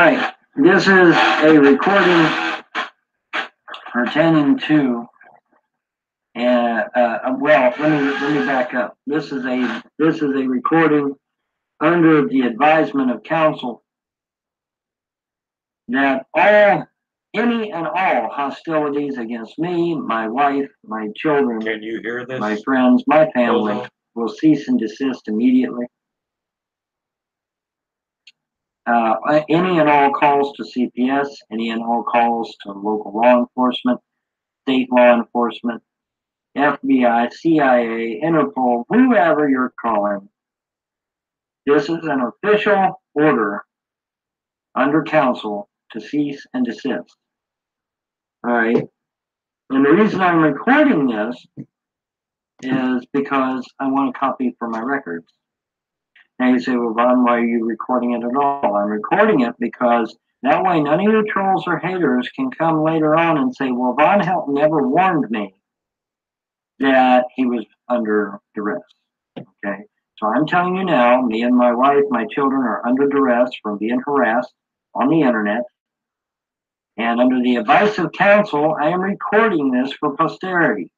right, this is a recording pertaining to, well, let me back up. This is a recording under the advisement of counsel that any and all hostilities against me, my wife, my children, can you hear this? My friends, my family will cease and desist immediately. Any and all calls to CPS, any and all calls to local law enforcement, state law enforcement, FBI, CIA, Interpol, whoever you're calling. This is an official order under counsel to cease and desist. All right. And the reason I'm recording this is because I want a copy for my records. Now you say, well, Ron, why are you recording it at all? I'm recording it because that way none of your trolls or haters can come later on and say, well, Von Helton never warned me that he was under duress. Okay? So I'm telling you now, me and my wife, my children are under duress from being harassed on the internet. And under the advice of counsel, I am recording this for posterity.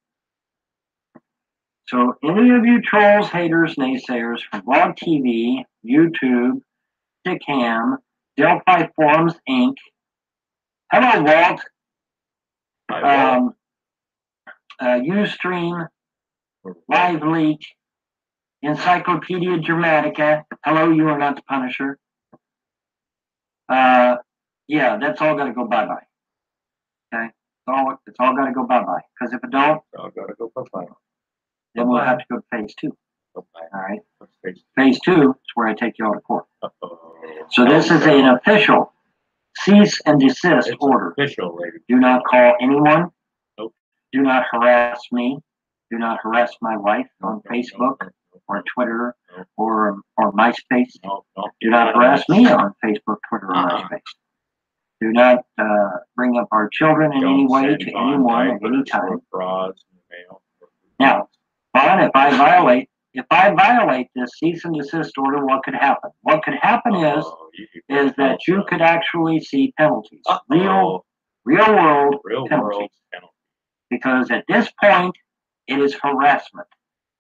So any of you trolls, haters, naysayers from Blog TV, YouTube, Dickham, Delphi Forums, Inc. Hello, Walt. Hi, Walt. Ustream, Live Leak, Encyclopedia Dramatica. Hello, you are not the Punisher. Yeah, that's all got to go bye-bye. Okay? It's all got to go bye-bye. Because if it don't, it's all got to go bye-bye. Then we'll have to go to phase 2. Okay. All right. Phase 2 is where I take you all to court. So this is an official cease and desist order. Official, lady. Do not call anyone. Nope. Do not harass me. Do not harass my wife on Facebook or Twitter or MySpace. Do not harass me on Facebook, Twitter, or MySpace. Do not bring up our children in any way to anyone at any time. Now, Vaughn, if I violate this cease and desist order, what could happen? What could happen is that you could actually see penalties, real world penalties. Because at this point, it is harassment.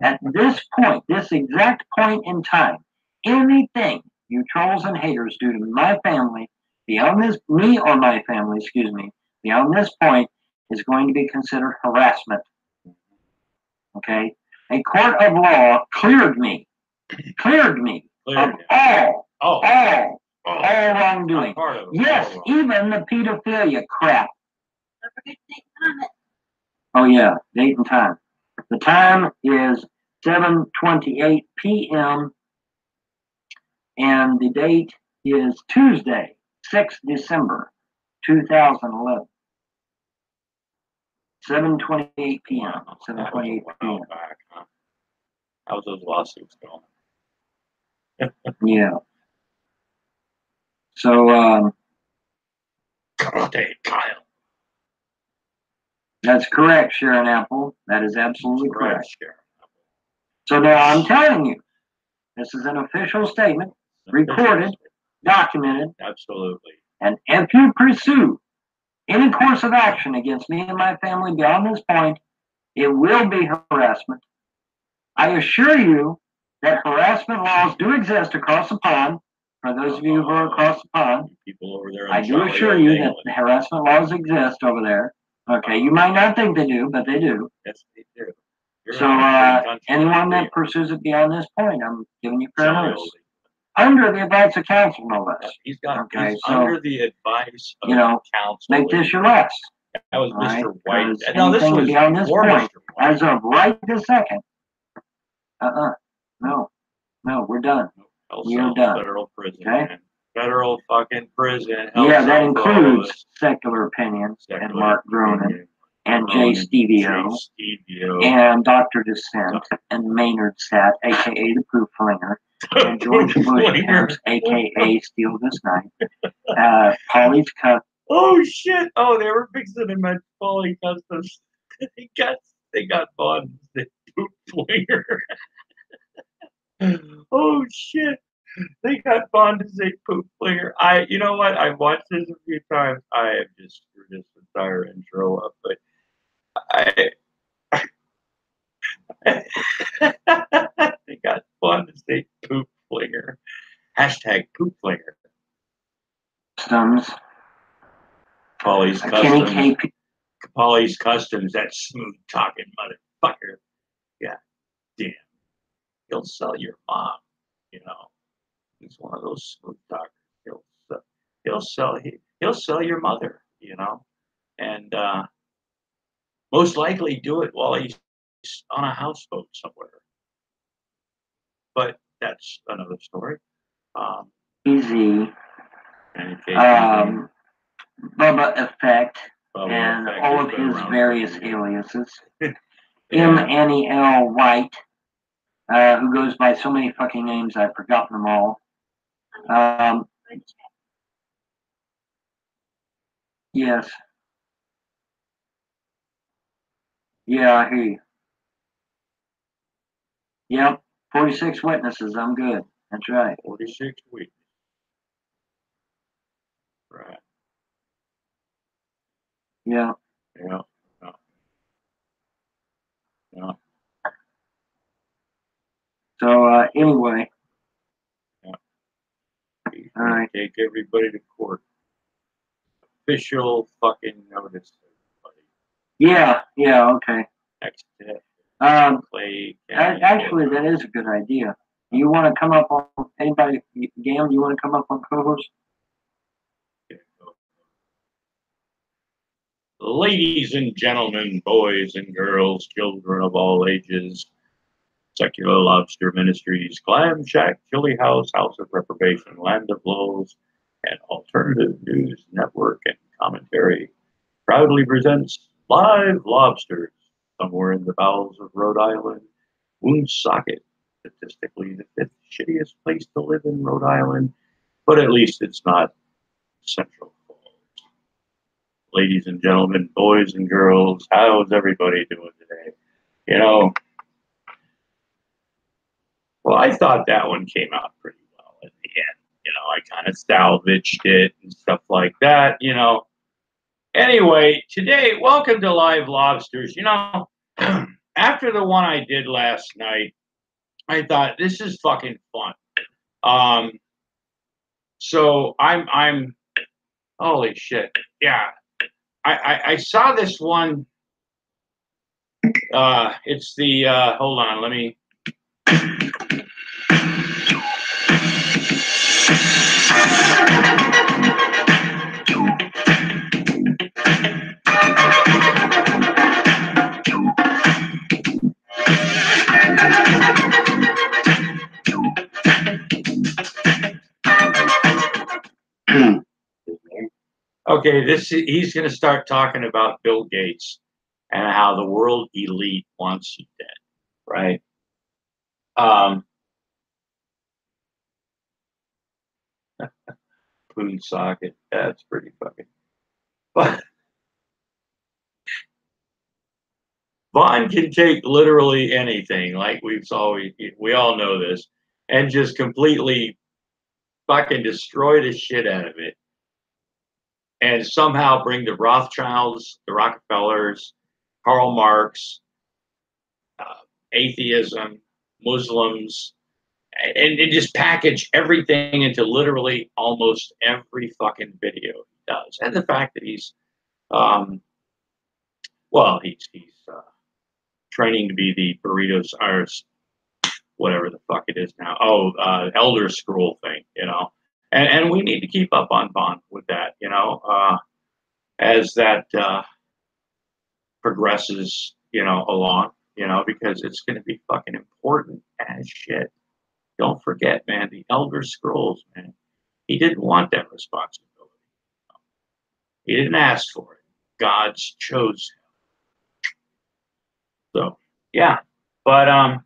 At this point, this exact point in time, anything you trolls and haters do to my family, beyond this, me or my family, beyond this point, is going to be considered harassment. Okay? A court of law cleared me of all wrongdoing. Yes, even the pedophilia crap. Oh yeah, date and time. The time is 7:28 p.m. and the date is Tuesday, 6th December, 2011. 7:28 p.m. 7:28 p.m. How's those lawsuits going? Yeah. So, Kyle. That's correct, Sharon Apple. That is absolutely correct. Sharon. So now I'm telling you, this is an official statement, recorded, documented. Absolutely. And if you pursue any course of action against me and my family beyond this point, it will be harassment. I assure you that harassment laws do exist across the pond. For those of you who are across the pond, people over there, I do assure you that the harassment laws exist over there. Okay, you might not think they do, but they do. Yes, they do. So anyone that pursues it beyond this point, I'm giving you fair notice. Under the advice of counsel, no less. He's got. Okay, he's so under the advice of counsel. Make this your last. That was Mr. White. No, this was beyond this point. As of right this second. No, we're done. We are done. Federal prison. Okay? Federal fucking prison. Yeah, that includes Secular Opinions and Mark Gronin and Jay Stevio and Dr. Dissent and Maynard Sat, aka the Proof Flinger, and George Bush Harris, aka Steal This Night. Polly's Cup. Oh shit! Oh, they were fixing him at Polly Customs. they got Bond the Proof Flinger. Oh shit! They got Bond as a poop flinger. You know what? I've watched this a few times. I have just screwed this entire intro up, but I they got Bond as a poop flinger. Hashtag poop flinger. Customs. Polly's Kenny Customs. K. Polly's Customs, that smooth talking motherfucker. Yeah, damn. He'll sell your mom, you know. He's one of those smooth talkers. He'll sell your mother, you know, and most likely do it while he's on a houseboat somewhere. But that's another story. Easy. Bubba Effect, and Effect all of his various aliases. M. Annie L. White, who goes by so many fucking names, I've forgotten them all. Yes. Yeah, I hear you. Yep. 46 witnesses. I'm good. That's right. 46 witnesses. Right. Yeah. Yeah. Yeah. Yeah. So, anyway. Yeah. All right. Take everybody to court. Official fucking notice. Everybody. Yeah. Yeah. Okay. Next step. Actually, that is a good idea. You want to come up on anybody? Gam, you want to come up on co-host? Ladies and gentlemen, boys and girls, children of all ages, Secular Lobster Ministries, Clam Shack, Chili House, House of Reprobation, Land of Lows, and Alternative News Network and Commentary proudly presents Live Lobsters, somewhere in the bowels of Rhode Island, Woonsocket, statistically the fifth shittiest place to live in Rhode Island, but at least it's not Central Falls. Ladies and gentlemen, boys and girls, how's everybody doing today? You know, well, I thought that one came out pretty well in the end. You know, I kind of salvaged it and stuff like that, you know. Anyway, today, welcome to Live Lobsters. You know, after the one I did last night, I thought this is fucking fun. So I'm holy shit. Yeah. I saw this one. It's the hold on, let me okay, he's gonna start talking about Bill Gates and how the world elite wants you dead, right? Poon socket. That's pretty fucking. But Vaughn can take literally anything, like we all know this, and just completely fucking destroy the shit out of it, and somehow bring the Rothschilds, the Rockefellers, Karl Marx, atheism, Muslims, and just package everything into literally almost every fucking video he does. And the fact that he's, well, he's training to be the burritos, or whatever the fuck it is now. Oh, Elder Scroll thing, you know. And we need to keep up on Bond with that, you know, as that progresses, you know, along, you know, because it's going to be fucking important as shit. Don't forget, man, the Elder Scrolls, man. He didn't want that responsibility. He didn't ask for it. God's chose him. So, yeah. But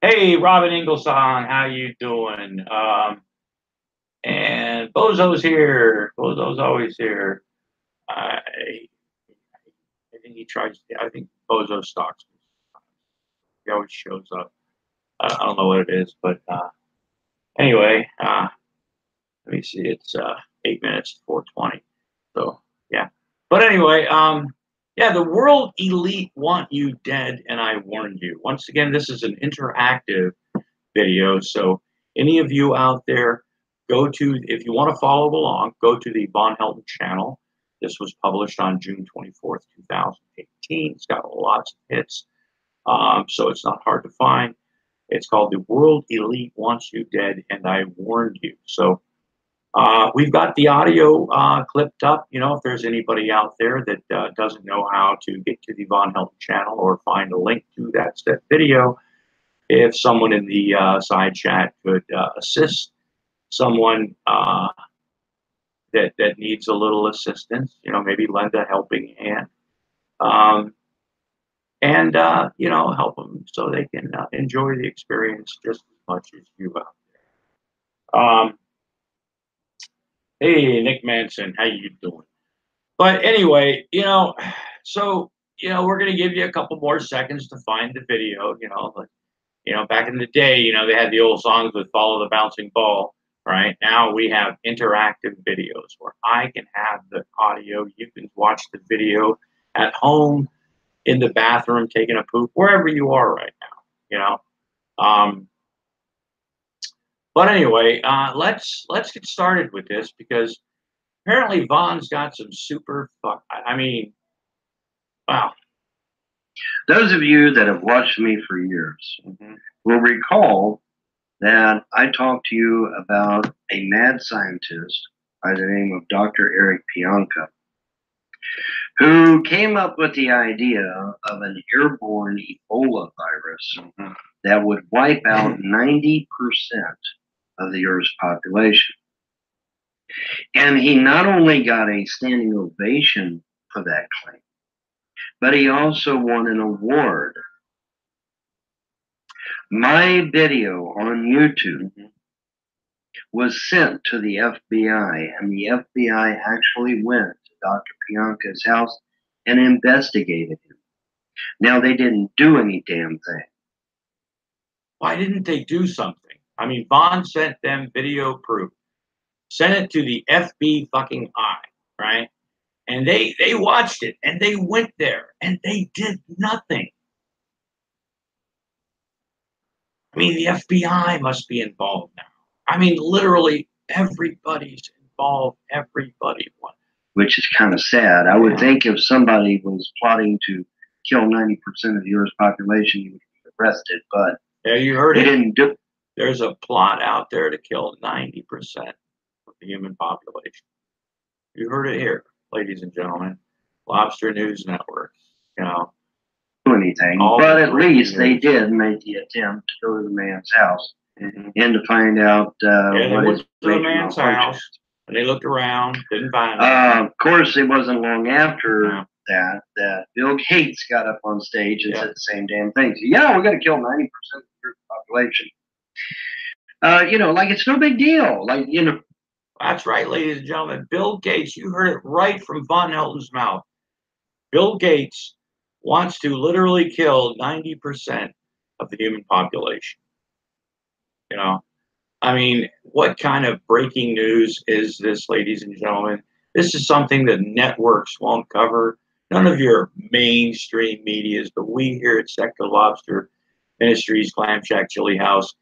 hey, Robin Inglesong, how you doing? And Bozo's here. Bozo's always here. I think he tries. I think Bozo stalks me. He always shows up. I don't know what it is, but Anyway, let me see. It's 8 minutes, 4:20. So yeah. But anyway, yeah, the world elite want you dead, and I warned you. Once again, this is an interactive video, so any of you out there, go to, if you want to follow along, go to the Von Helton channel. This was published on June 24th, 2018. It's got lots of hits, so it's not hard to find. It's called The World Elite Wants You Dead, and I Warned You. So we've got the audio clipped up. You know, if there's anybody out there that doesn't know how to get to the Von Helton channel or find a link to that video, if someone in the side chat could assist someone that needs a little assistance, you know, maybe lend a helping hand, and you know, help them so they can enjoy the experience just as much as you out there. Hey, Nick Manson, how you doing? But anyway, you know, so you know, we're gonna give you a couple more seconds to find the video. You know, back in the day, you know, they had the old songs with "Follow the Bouncing Ball." Right now, we have interactive videos where I can have the audio. You can watch the video at home, in the bathroom, taking a poop, wherever you are right now. You know. But anyway, let's get started with this because apparently Von's got some super fuck. I mean, wow. Those of you that have watched me for years will recall that I talked to you about a mad scientist by the name of Dr. Eric Pianka, who came up with the idea of an airborne Ebola virus that would wipe out 90% of the Earth's population. And he not only got a standing ovation for that claim, but he also won an award. My video on YouTube was sent to the FBI, and the FBI actually went to Dr. Pianka's house and investigated him. Now, they didn't do any damn thing. Why didn't they do something? I mean, Von sent them video proof, sent it to the FBI fucking I, right? And they watched it, and they went there, and they did nothing. I mean, the FBI must be involved now. I mean, literally everybody's involved. Everybody wants. Which is kind of sad. I would think if somebody was plotting to kill 90% of the Earth's population, you would be arrested. But yeah, you heard it. Didn't do. There's a plot out there to kill 90% of the human population. You heard it here, ladies and gentlemen. Lobster News Network. You know. Anything, but at least they did make the attempt to go to the man's house and to find out what his the man's house. And they looked around, didn't find him. Of course, it wasn't long after that Bill Gates got up on stage and said the same damn thing. So, yeah, we're going to kill 90% of the population. You know, like it's no big deal. Like, you know. That's right, ladies and gentlemen. Bill Gates, you heard it right from Von Helton's mouth. Bill Gates wants to literally kill 90% of the human population. You know, I mean, what kind of breaking news is this, ladies and gentlemen? This is something that networks won't cover. None of your mainstream medias, but we here at Sector Lobster Ministries, Clam Shack, Chili House,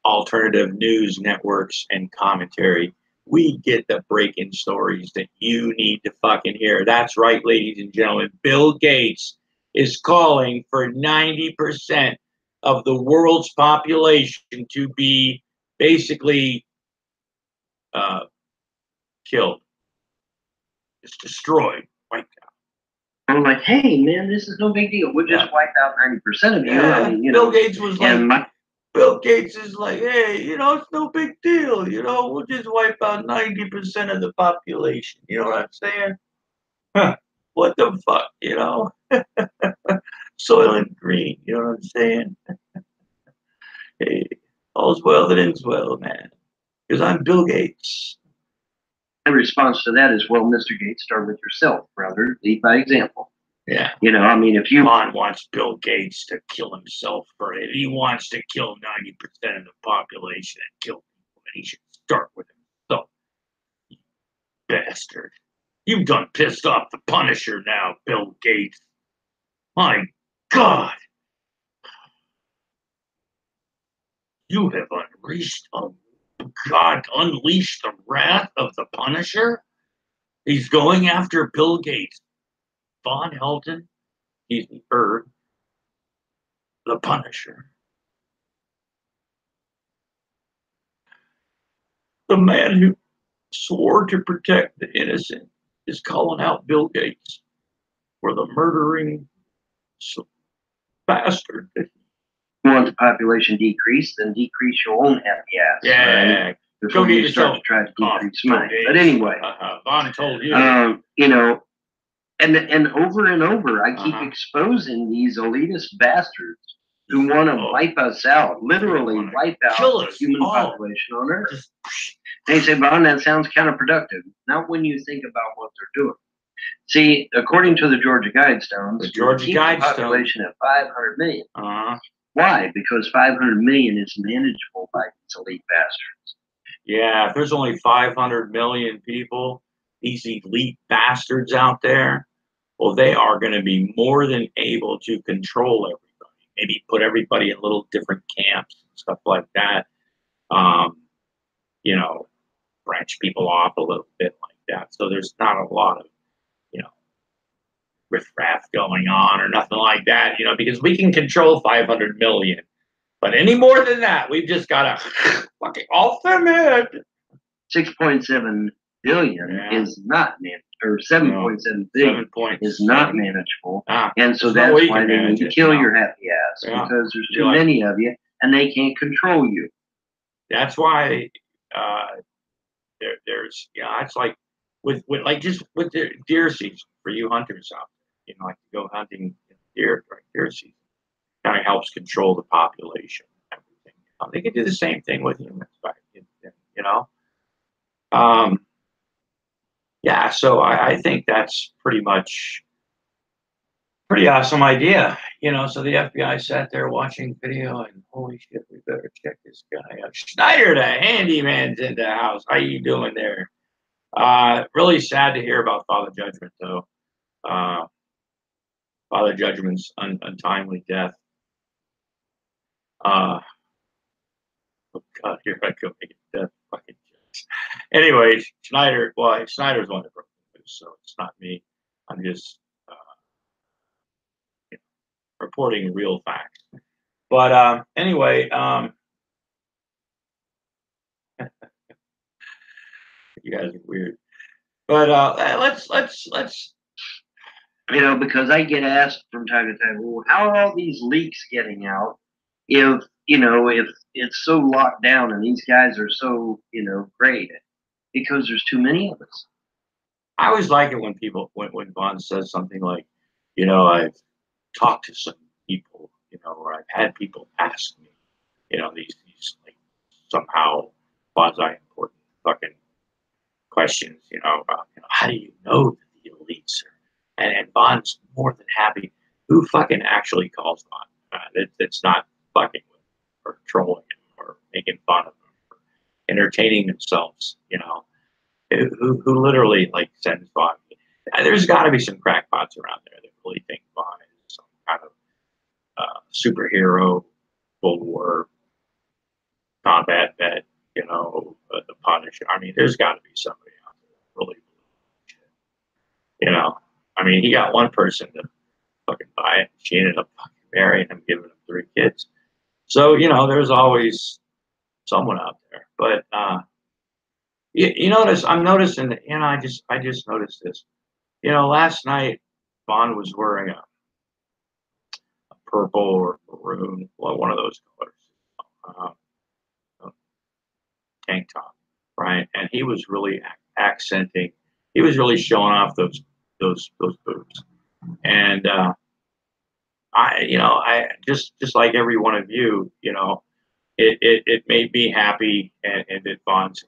alternative news networks, and commentary, we get the breaking stories that you need to fucking hear. That's right, ladies and gentlemen. Bill Gates is calling for 90% of the world's population to be basically killed. It's destroyed, wiped out. I'm like, hey, man, this is no big deal. We'll just wipe out 90% of you. I mean, you Bill know, Gates was like, Bill Gates is like, hey, you know, it's no big deal. You know, we'll just wipe out 90% of the population. You know what I'm saying? Huh. What the fuck, you know? Soylent Green, you know what I'm saying? Hey, all's well that ends well, man. Because I'm Bill Gates. My response to that is, well, Mr. Gates, start with yourself, brother. Lead by example. Yeah. You know, I mean, if you wants Bill Gates to kill himself for it, he wants to kill 90% of the population and kill people he should start with himself. You bastard. You've done pissed off the Punisher now, Bill Gates. My God. You have unleashed, unleashed the wrath of the Punisher? He's going after Bill Gates. Von Helton, he's the Punisher. The man who swore to protect the innocent is calling out Bill Gates for the murdering bastard. You want the population decreased, then decrease your own happy ass. Yeah. Right? Before you start to try to decrease mine. But anyway. Von told you. You know, and over, I keep exposing these elitist bastards who want to wipe us out, literally wipe out the human population on Earth. And you say, Bon, that sounds counterproductive. Not when you think about what they're doing. See, according to the Georgia Guidestones, keep the population at 500 million. Why? Because 500 million is manageable by these elite bastards. Yeah, if there's only 500 million people, these elite bastards out there, well, they are going to be more than able to control everybody. Maybe put everybody in little different camps and stuff like that. You know, branch people off a little bit like that. So there's not a lot of, riffraff going on or nothing like that, because we can control 500 million. But any more than that, we've just got to fucking off them head. 6.7 billion is not manageable, or 7.7 billion is not manageable. And so that's why they need to kill your happy ass, because there's too many of you and they can't control you. That's why there's it's like with the deer season for you hunters out there, like to go hunting deer during deer season kind of helps control the population and everything. They can do the same thing with humans, so I think that's pretty awesome idea, so the FBI sat there watching video and holy shit, we better check this guy out. Schneider, the handyman's in the house. How you doing there? Really sad to hear about Father Judgment, though. Father Judgment's untimely death. Oh God, here I go making death fucking jokes. Anyway, Schneider's one that broke the news, so it's not me. I'm just reporting real facts. But anyway, you guys are weird. But let's because I get asked from time to time, well, how are all these leaks getting out if it's so locked down and these guys are so great? Because there's too many of us. I always like it when when Vaughn says something like, I've talked to some people, or I've had people ask me, these like somehow quasi important fucking questions, about how do you know that the elites are, and Vaughn's more than happy. Who fucking actually calls Vaughn? It's not fucking with him or trolling him or making fun of him or entertaining themselves, who literally like sends Vaughn. There's got to be some crackpots around there that really think Vaughn is some kind of superhero, Cold War combat vet, the Punisher. I mean, there's got to be somebody out there that really believes shit. I mean, he got one person to fucking buy it. She ended up fucking marrying him, giving him 3 kids. So, there's always someone out there. But you notice, I'm noticing that, I just noticed this. Last night, Vaughn was wearing a purple or maroon, well, one of those colors, tank top, right? And he was really accenting. He was really showing off those boobs. And I just like every one of you, it made me happy, and that Vaughn's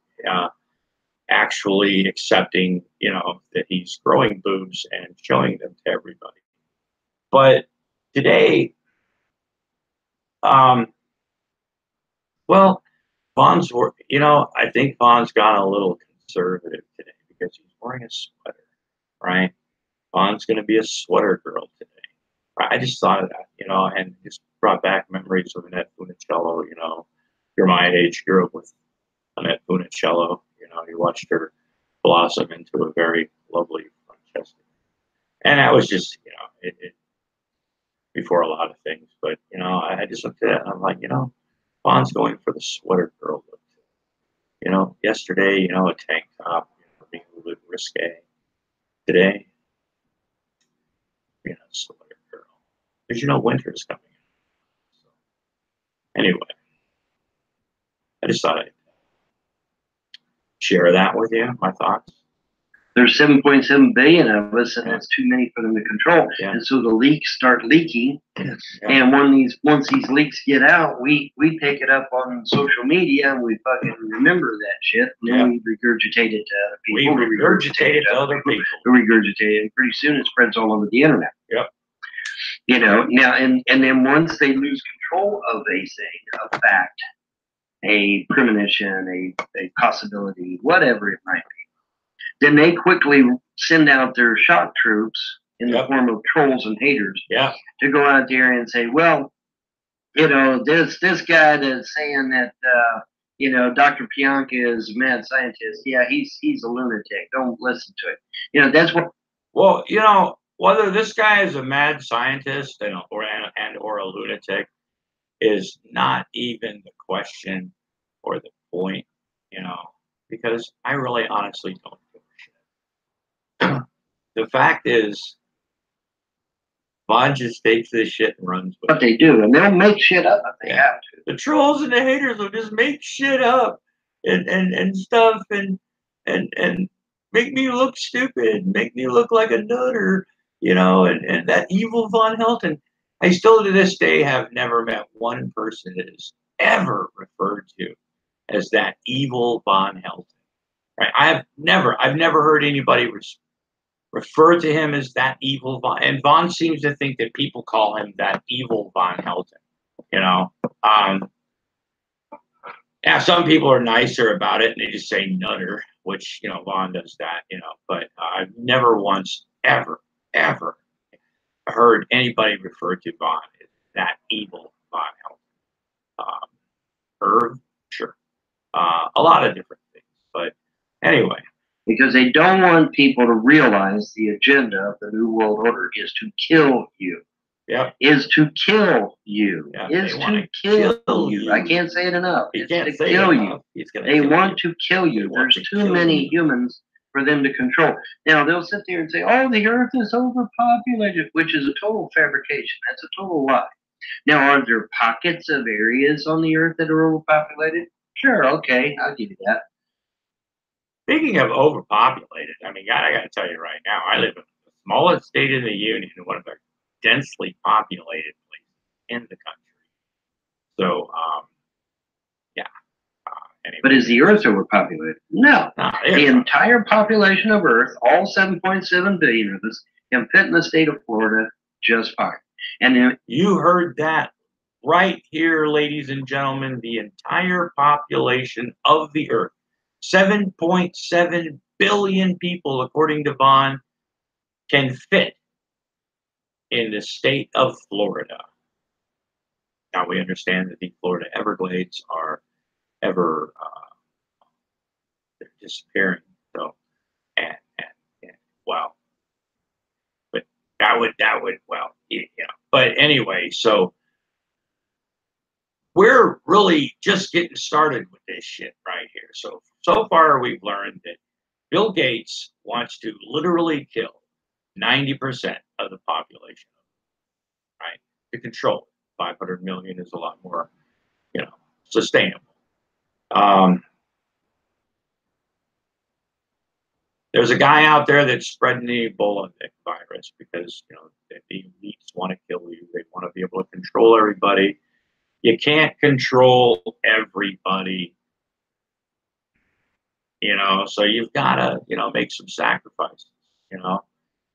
actually accepting, that he's growing boobs and showing them to everybody. But today, well, Vaughn's, you know, I think Vaughn's got a little conservative today because he's wearing a sweater, right? Vaughn's going to be a sweater girl today. I just thought of that, you know, and just brought back memories of Annette Funicello. You know, you're my age, grew up with Annette Funicello. You know, you watched her blossom into a very lovely Francesca. And that was just, you know, before a lot of things. But, you know, I just looked at it and I'm like, you know, Vaughn's going for the sweater girl look. You know, yesterday, you know, a tank top, you know, being a little bit risque. Today, being a sweater girl. Because, you know, winter is coming. So, anyway, I just thought I'd share that with you, my thoughts. There's 7.7 billion of us, and that's too many for them to control. Yeah. And so the leaks start leaking. Yeah. And once these leaks get out, we pick it up on social media and we fucking remember that shit. And then we regurgitate it to other people. We regurgitate it to other people. We regurgitate it, and pretty soon it spreads all over the internet. Yep. You know, now and then once they lose control of a thing, a fact, a premonition, a possibility, whatever it might be, then they quickly send out their shock troops in the form of trolls and haters to go out there and say, well, you know, this guy that's saying that, you know, Dr. Pianka is a mad scientist. Yeah, he's a lunatic. Don't listen to it. You know, that's what. Well, you know, whether this guy is a mad scientist or a lunatic is not even the question or the point, you know, because I really honestly don't give a shit. The fact is, Vaughn just takes this shit and runs with it. But they do, and they'll make shit up if they have to. The trolls and the haters will just make shit up and stuff and make me look stupid, make me look like a nutter, you know, and that evil Von Helton. I still to this day have never met one person that is ever referred to as that evil Von Helton. Right? I've never heard anybody refer to him as that evil Von, and Von seems to think that people call him that evil Von Helton. You know, yeah, some people are nicer about it and they just say nutter, which, you know, Von does that, you know, but I've never once ever heard anybody refer to Von as that evil Von Helton. Irv, sure, a lot of different things, but anyway. Because they don't want people to realize the agenda of the New World Order is to kill you. Yep. Is to kill you. Yep. Is to kill you. I can't say it enough. It's to kill you. They want to kill you. There's too many humans for them to control. Now, they'll sit there and say, oh, the Earth is overpopulated, which is a total fabrication. That's a total lie. Now, are there pockets of areas on the Earth that are overpopulated? Sure, okay, I'll give you that. Speaking of overpopulated, I mean, God, I got to tell you right now, I live in the smallest state in the union, one of the densely populated places in the country. So, yeah. Anyway. But is the Earth overpopulated? No. The entire population of Earth, all 7.7 billion of us, can fit in the state of Florida just fine. And then, you heard that right here, ladies and gentlemen. The entire population of the Earth, 7.7 billion people, according to Vaughn, can fit in the state of Florida. Now, we understand that the Florida Everglades are ever they're disappearing. So, and well, but that would well, you know. But anyway, so we're really just getting started with this shit right here. So far, we've learned that Bill Gates wants to literally kill 90% of the population, right? To control it. 500 million is a lot more, you know, sustainable. There's a guy out there that's spreading the Ebola virus because, you know, the elites want to kill you. They want to be able to control everybody. You can't control everybody, you know, so you've got to, you know, make some sacrifices, you know.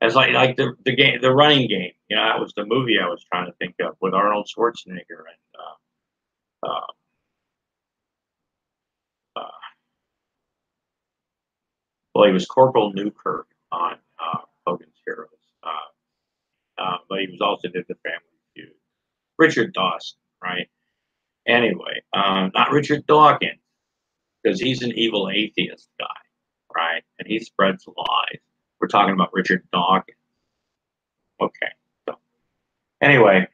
As like the game, the Running Game, you know, that was the movie I was trying to think of with Arnold Schwarzenegger and Well, he was Corporal Newkirk on Hogan's Heroes, but he was also did the Family Feud. Richard Dawson, right? Anyway, not Richard Dawkins, because he's an evil atheist guy, right? And he spreads lies. We're talking about Richard Dawkins. Okay. So anyway,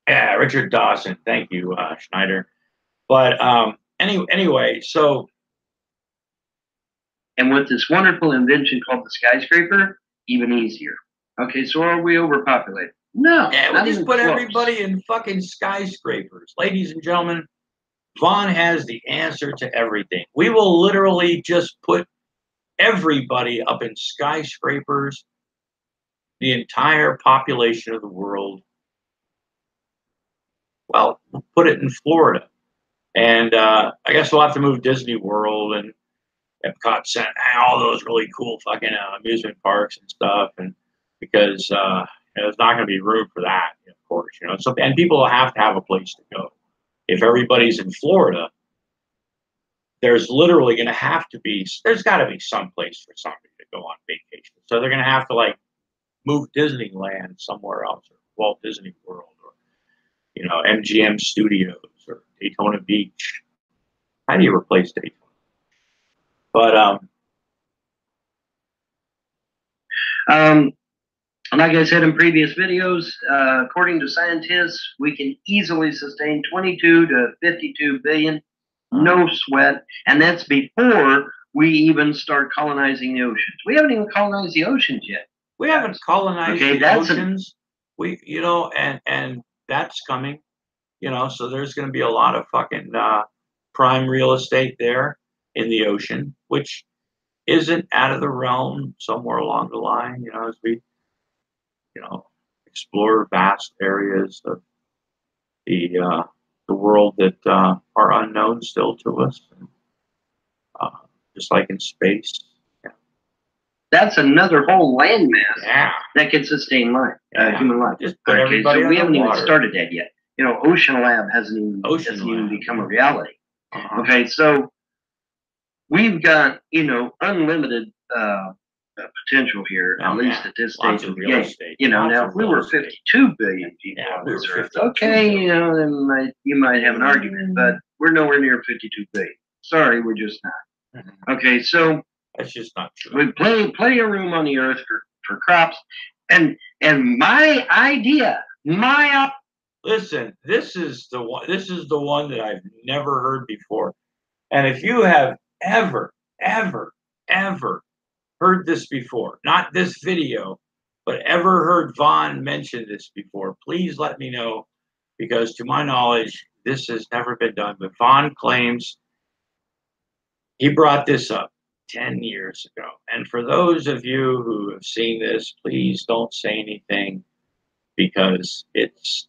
yeah, Richard Dawson. Thank you, Schneider. But anyway, so. And with this wonderful invention called the skyscraper, even easier. Okay, so are we overpopulated? No. Yeah, we'll just put everybody in fucking skyscrapers. Ladies and gentlemen, Vaughn has the answer to everything. We will literally just put everybody up in skyscrapers, the entire population of the world. Well, we'll put it in Florida. And I guess we'll have to move Disney World and Epcot Center, all those really cool fucking amusement parks and stuff. And because there's not going to be room for that, of course, So, and people will have to have a place to go. If everybody's in Florida, there's literally going to have to be, there's got to be some place for somebody to go on vacation. So they're going to have to like move Disneyland somewhere else, or Walt Disney World, or, MGM Studios, or Daytona Beach. How do you replace Daytona? But, like I said in previous videos, according to scientists, we can easily sustain 22 to 52 billion, no sweat, and that's before we even start colonizing the oceans. We haven't even colonized the oceans yet. We haven't colonized the oceans. And that's coming. So there's going to be a lot of fucking prime real estate there in the ocean, which isn't out of the realm somewhere along the line, as we explore vast areas of the world that are unknown still to us, just like in space. Yeah. That's another whole landmass that can sustain life, Yeah. human life. Just put everybody so we haven't even started that yet. Ocean Lab hasn't even become a reality. Okay, so we've got unlimited potential here, at least at this stage of the game. Now if we were 52 billion people on this earth, okay, then you might have an argument, but we're nowhere near 52 billion. Sorry, we're just not. Okay, so that's just not true. We plenty of room on the earth for crops, and my idea, listen, this is the one that I've never heard before, and if you have ever heard this before, not this video, but ever heard Vaughn mention this before, please let me know, because to my knowledge, this has never been done. But Vaughn claims he brought this up 10 years ago. And for those of you who have seen this, please don't say anything, because it's,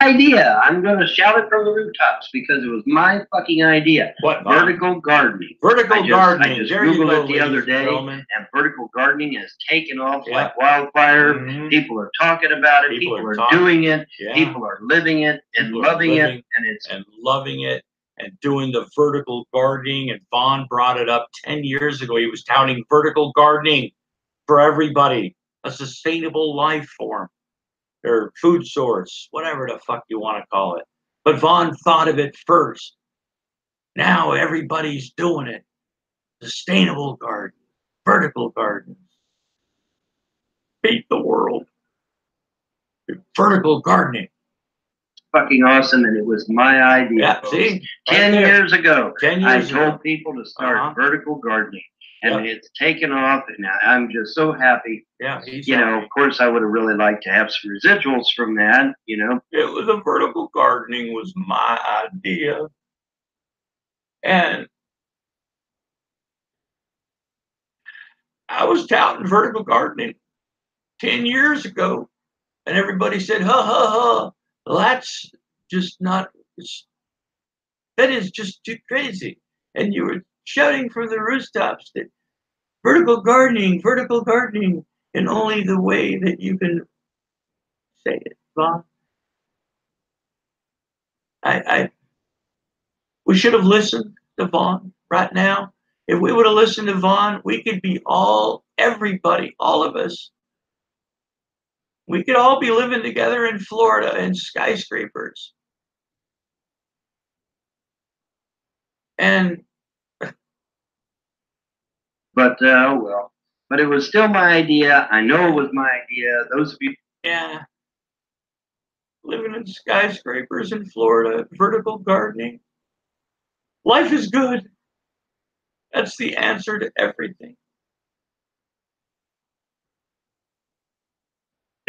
idea. I'm going to shout it from the rooftops because it was my fucking idea. What? Vertical gardening. Vertical gardening. I just Googled it the other day, and vertical gardening has taken off like wildfire. People are talking about it. People are doing it. People are living it and loving it. And loving it and doing the vertical gardening. And Vaughn brought it up 10 years ago. He was touting vertical gardening for everybody, a sustainable life form, or food source, whatever the fuck you want to call it. But Vaughn thought of it first. Now everybody's doing it. Sustainable garden, vertical gardens. Beat the world. Vertical gardening. Fucking awesome, and it was my idea. Yeah, see? 10 years ago, 10 I years told people to start vertical gardening. And it's taken off, and I'm just so happy. Yeah, of course, I would have really liked to have some residuals from that. It was the vertical gardening was my idea, and I was touting vertical gardening 10 years ago, and everybody said, "Ha ha ha! That's just not. That is just too crazy." And you were shouting from the rooftops that vertical gardening, in only the way that you can say it, Bob. We should have listened to Vaughn right now. If we would have listened to Vaughn, we could be everybody, all of us. We could all be living together in Florida in skyscrapers. And but well, but it was still my idea. I know it was my idea. Those people, yeah, living in skyscrapers in Florida, vertical gardening. Life is good. That's the answer to everything.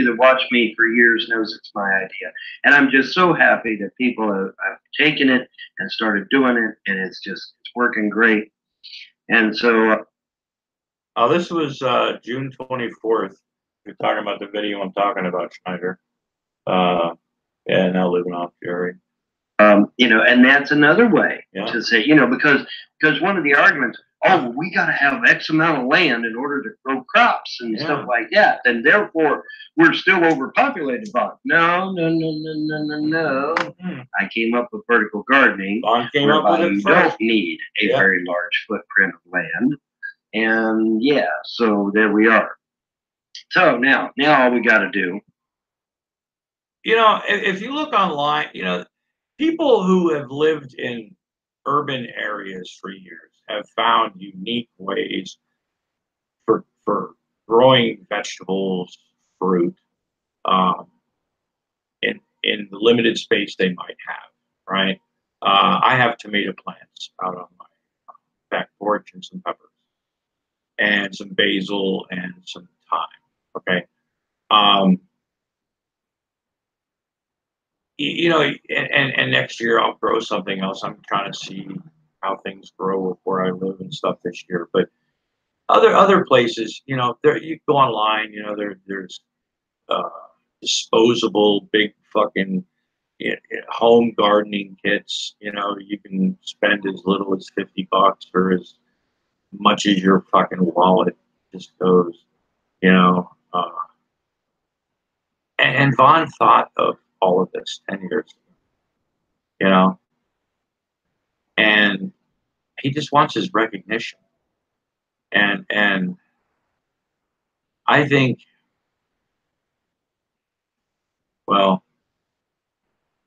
that watched me for years knows it's my idea, and I'm just so happy that people have taken it and started doing it, and it's working great. And so, This was June 24th. You're talking about the video I'm talking about, Schneider. Yeah, now living off Jerry. and that's another way Yeah. to say, because one of the arguments, well, we got to have X amount of land in order to grow crops and stuff like that, and therefore we're still overpopulated. But no. I came up with vertical gardening, whereby you don't need a very large footprint of land, and so there we are. So now all we got to do, if you look online, people who have lived in urban areas for years have found unique ways for growing vegetables, fruit, in the limited space they might have, right? I have tomato plants out on my back porch and some peppers and some basil and some thyme, okay? And next year I'll grow something else. I'm trying to see how things grow where I live and stuff this year. But other places, there you go online, there's disposable big fucking home gardening kits. You can spend as little as $50 for as much as your fucking wallet just goes. And Vaughn thought of all of this 10 years ago, and he just wants his recognition. And I think, well,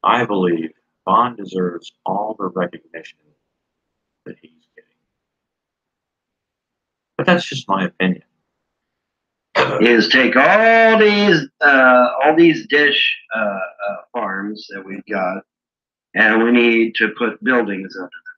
I believe Vaughn deserves all the recognition that he's getting. But that's just my opinion. Is take all these dish farms that we've got, and we need to put buildings under them.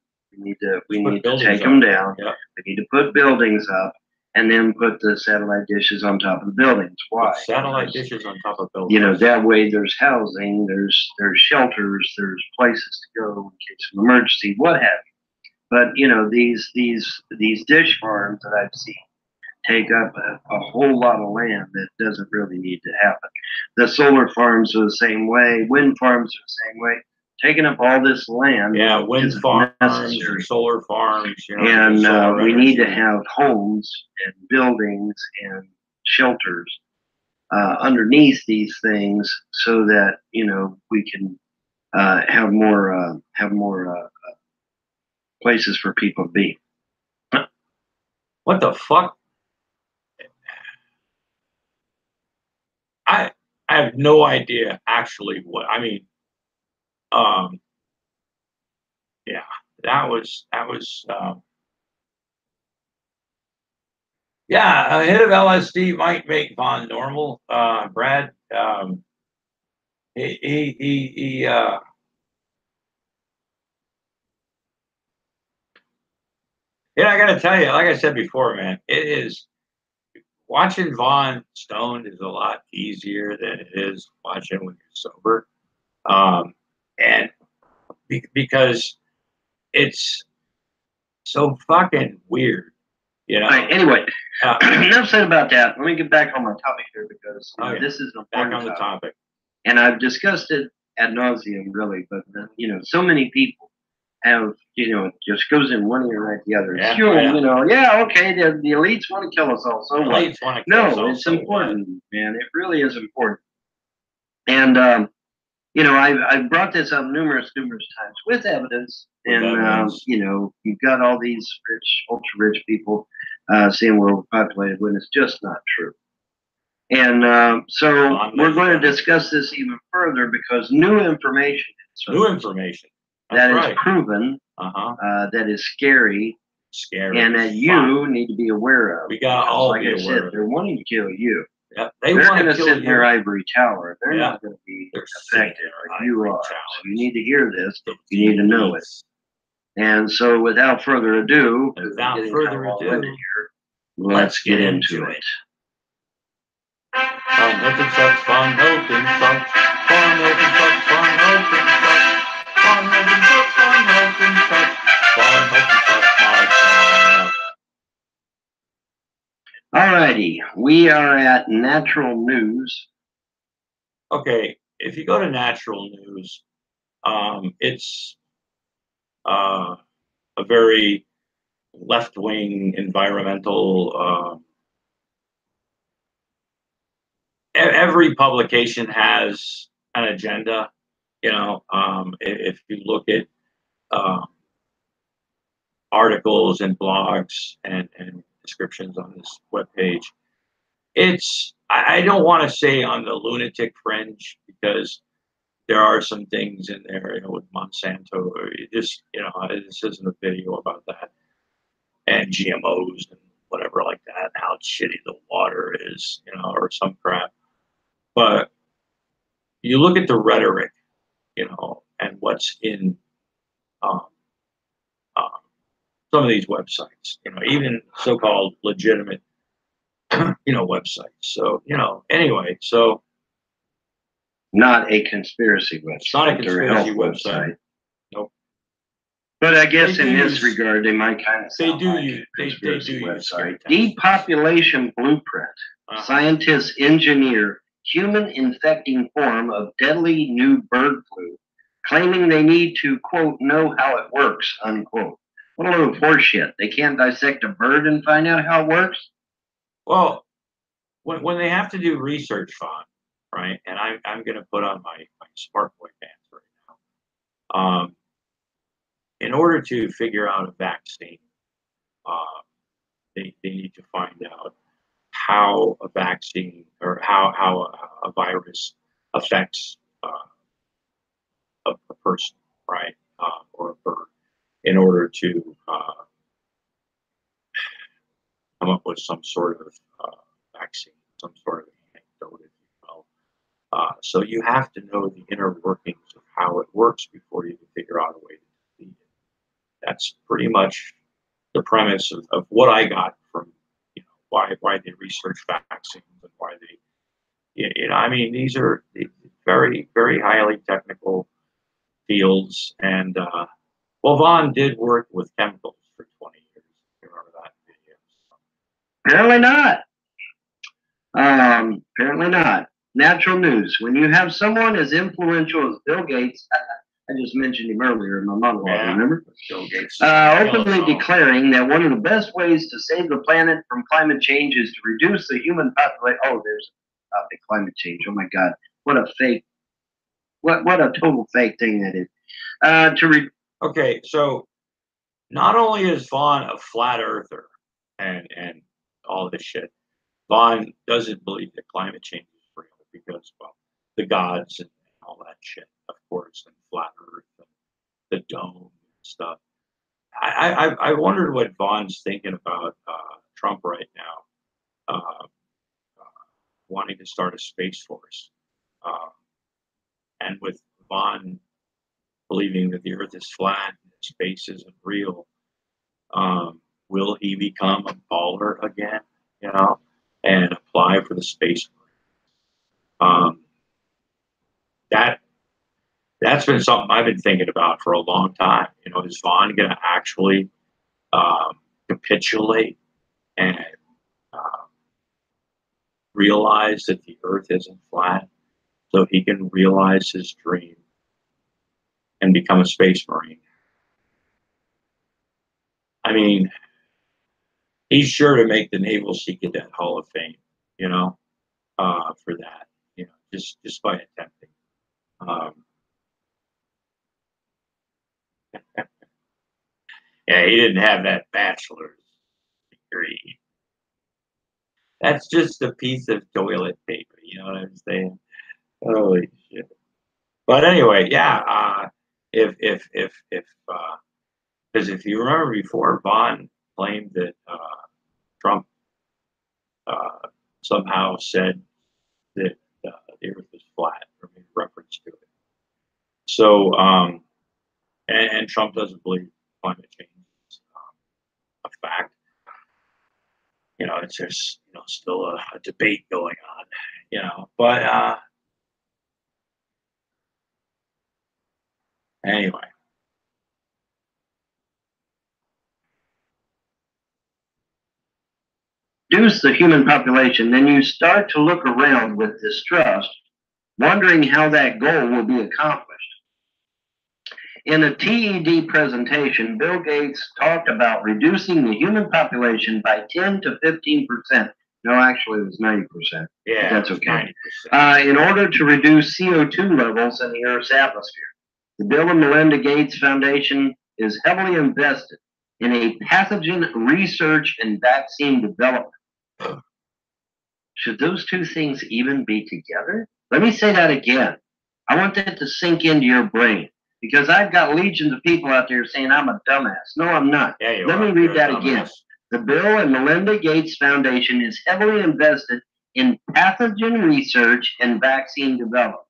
We need to take them down. Yeah. We need to put buildings up, and then put the satellite dishes on top of the buildings. Why? Put satellite dishes on top of buildings. That way there's housing, there's shelters, there's places to go in case of emergency, what have you. But these dish farms that I've seen take up a whole lot of land that doesn't really need to happen. The solar farms are the same way. Wind farms are the same way. Taking up all this land. Yeah, wind farms, necessary. Solar farms. And we need to have homes and buildings and shelters underneath these things so that we can have more places for people to be. What the fuck? I have no idea actually what I mean. Yeah, that was yeah, a hit of LSD might make Vaughn normal. Brad, he I gotta tell you, like I said before, man, it is watching Vaughn stoned is a lot easier than it is watching when you're sober. And because it's so fucking weird, Right, anyway, enough said about that. Let me get back on my topic here because this is an important back on the topic. And I've discussed it ad nauseum, really. But so many people have it just goes in one ear right the other. Yeah, okay, the elites want to kill us all. So what? No, it's important, man. It really is important. And I've brought this up numerous times with evidence, and you've got all these rich, ultra rich people saying we're overpopulated when it's just not true. And so we're going to discuss this even further because new information that is proven, that is scary, and that you need to be aware of. We got all like I said, they're wanting to kill you. Yep. They're going to sit in their ivory tower. They're not going to be affected like you are. So you need to hear this. You need to know it. And so without further ado, let's get into it. Fun helping sucks, fun helping sucks, fun helping sucks, fun helping sucks, fun helping sucks, fun helping sucks, fun helping sucks, Alrighty, we are at Natural News. Okay, if you go to Natural News, it's a very left-wing environmental. Every publication has an agenda. If you look at articles and blogs and descriptions on this webpage, I don't want to say on the lunatic fringe because there are some things in there, with Monsanto. This isn't a video about that, and GMOs and whatever like that, and how shitty the water is, or some crap. But you look at the rhetoric, and what's in some of these websites, even so-called legitimate, websites. So, anyway, so. Not a conspiracy website. It's not a conspiracy website. Nope. But I guess in this regard, they might kind of sound like a conspiracy website. Depopulation Blueprint. Scientists engineer human infecting form of deadly new bird flu, claiming they need to, quote, know how it works, unquote. What a load of horseshit. They can't dissect a bird and find out how it works? Well, when they have to do research, Fawn, right, and I'm going to put on my smart boy pants right now. In order to figure out a vaccine, they need to find out how a vaccine or how a virus affects a person, right, or a bird, in order to come up with some sort of vaccine, some sort of antidote, if you will. So you have to know the inner workings of how it works before you can figure out a way to defeat it. That's pretty much the premise of what I got from, why they research vaccines and why they, these are very, very highly technical fields. And, well, Vaughn did work with chemicals for 20 years. You remember that video? Apparently not. Apparently not. Natural News. When you have someone as influential as Bill Gates, I just mentioned him earlier in my monologue, remember? Bill Gates. Openly declaring that one of the best ways to save the planet from climate change is to reduce the human population. Oh, there's the climate change. Oh my God. What a fake, what a total fake thing that is. Okay, so not only is Vaughn a flat earther and all this shit, Vaughn doesn't believe that climate change is real because, well, the gods and all that shit, of course, and flat earth and the dome and stuff. I wondered what Vaughn's thinking about Trump right now, wanting to start a space force. And with Vaughn believing that the earth is flat and space isn't real, will he become a baller again, and apply for the space? That's been something I've been thinking about for a long time. Is Vaughn going to actually capitulate and realize that the earth isn't flat so he can realize his dream and become a space marine? He's sure to make the Naval Sea Cadet Hall of Fame, for that, just by attempting. Yeah, he didn't have that bachelor's degree. That's just a piece of toilet paper. You know what I'm saying? Holy shit. But anyway, yeah. Because if you remember before, Vaughn claimed that Trump somehow said that the Earth was flat, or made reference to it. So, and Trump doesn't believe climate change is a fact. You know, it's just still a debate going on. But anyway. Reduce the human population, then you start to look around with distrust, wondering how that goal will be accomplished. In a TED presentation, Bill Gates talked about reducing the human population by 10 to 15%. No, actually, it was 90%. Yeah, that's okay. 90%. In order to reduce CO2 levels in the Earth's atmosphere. The Bill and Melinda Gates Foundation is heavily invested in a pathogen research and vaccine development. Should those two things even be together? Let me say that again. I want that to sink into your brain, because I've got legions of people out there saying I'm a dumbass. No, I'm not. Yeah, Let me read that again. The Bill and Melinda Gates Foundation is heavily invested in pathogen research and vaccine development.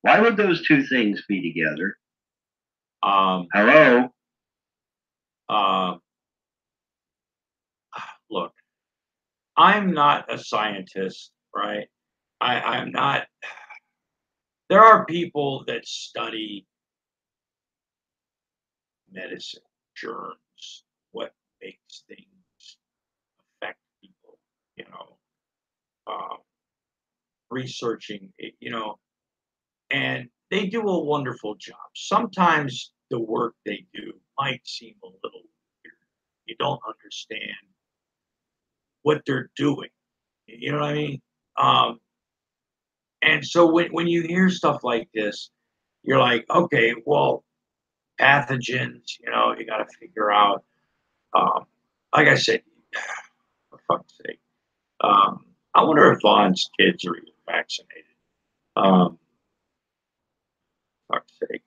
Why would those two things be together? Hello? Look, I'm not a scientist, right? I'm not. There are people that study medicine, germs, what makes things affect people, researching it, and they do a wonderful job. Sometimes the work they do might seem a little weird. You don't understand what they're doing. You know what I mean? And so when you hear stuff like this, you're like, okay, well, pathogens, you got to figure out. Like I said, for fuck's sake, I wonder if Vaughn's kids are even vaccinated. Fuck's sake.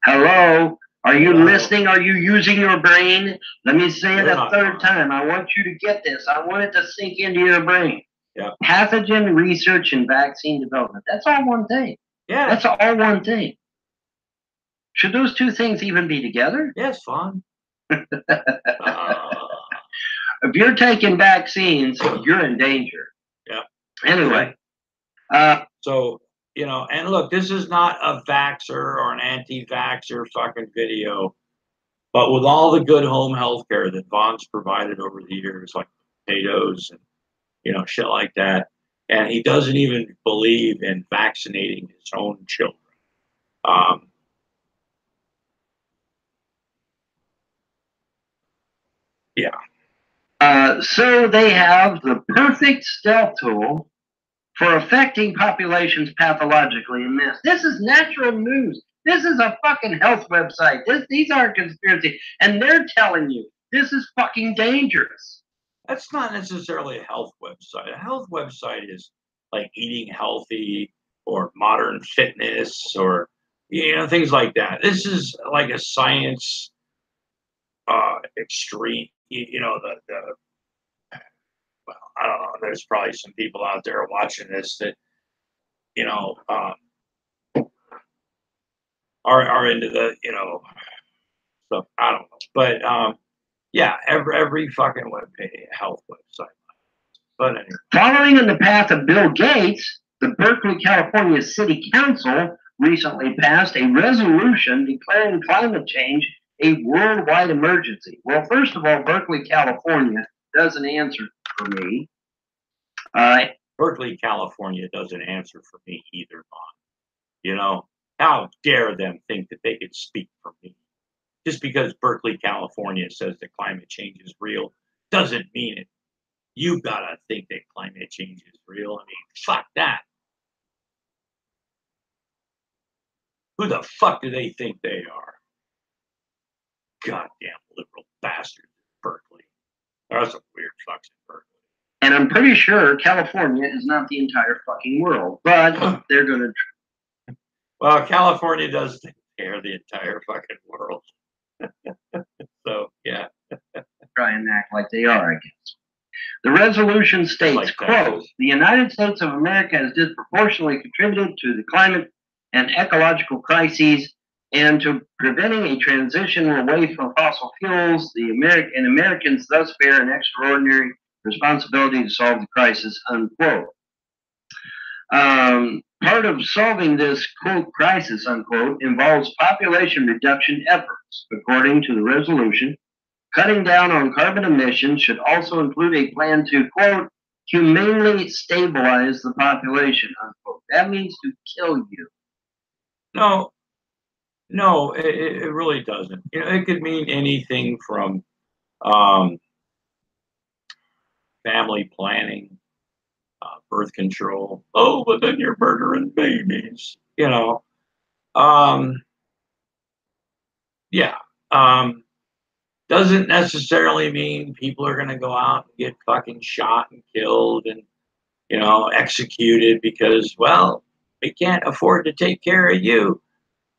Hello? Are you listening? Are you using your brain? Let me say it a third time. I want you to get this. I want it to sink into your brain. Yeah. Pathogen research and vaccine development. That's all one thing. Yeah. That's all one thing. Should those two things even be together? Yes, Vaughn. If you're taking vaccines, you're in danger. Yeah. Anyway. So, and look, this is not a vaxxer or an anti-vaxxer fucking video, but with all the good home health care that Vaughn's provided over the years, like potatoes and, shit like that, and he doesn't even believe in vaccinating his own children. Yeah. So they have the perfect stealth tool for affecting populations pathologically in this. This is natural news. This is a fucking health website. These aren't conspiracy. And they're telling you this is fucking dangerous. That's not necessarily a health website. A health website is like eating healthy or modern fitness or, things like that. This is like a science extreme, well, I don't know. There's probably some people out there watching this that, are into the, stuff. I don't know. But yeah, every fucking health website. But anyway. Following in the path of Bill Gates, the Berkeley, California City Council recently passed a resolution declaring climate change a worldwide emergency. Well, first of all, Berkeley, California doesn't answer for me. Berkeley, California doesn't answer for me either, Vaughn. How dare them think that they could speak for me? Just because Berkeley, California says that climate change is real doesn't mean it. You gotta think that climate change is real. I mean, fuck that. Who the fuck do they think they are? goddamn liberal bastards in Berkeley. That's some weird fucks in Berkeley. And I'm pretty sure California is not the entire fucking world, but they're going to. Well, California does think they're the entire fucking world. So, yeah. Try and act like they are, I guess. The resolution states, Like quote, the United States of America has disproportionately contributed to the climate and ecological crises and to preventing a transition away from fossil fuels. Americans thus bear an extraordinary responsibility to solve the crisis, unquote. Part of solving this, quote, crisis, unquote, involves population reduction efforts. According to the resolution, cutting down on carbon emissions should also include a plan to, quote, humanely stabilize the population, unquote. That means to kill you. No, it really doesn't. You know, it could mean anything from family planning, birth control. Oh, but then you're murdering babies. You know, yeah. Doesn't necessarily mean people are going to go out and get fucking shot and killed and, you know, executed because, well, we can't afford to take care of you.